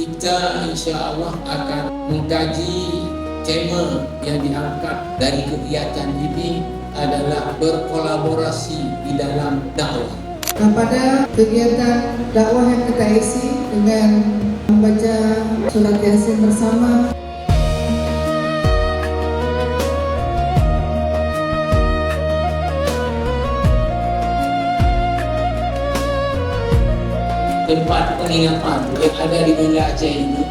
kita insya Allah akan mengkaji tema yang diangkat dari kegiatan ini adalah berkolaborasi di dalam dakwah. Nah, pada kegiatan dakwah yang kita isi dengan membaca surat Yasin bersama, tempat penginapan yang ada di Banda Aceh ini,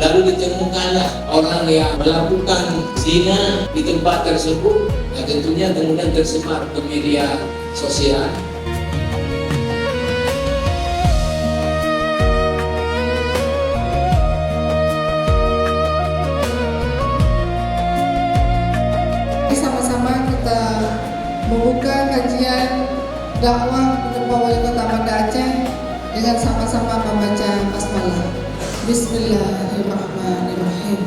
lalu ditemukanlah orang yang melakukan zina di tempat tersebut. Nah, tentunya kemudian tersebar ke media sosial. sama-sama kita membuka kajian dakwah untuk Wali Kota Banda Aceh dengan sama-sama membaca basmalah. Bismillahirrahmanirrahim.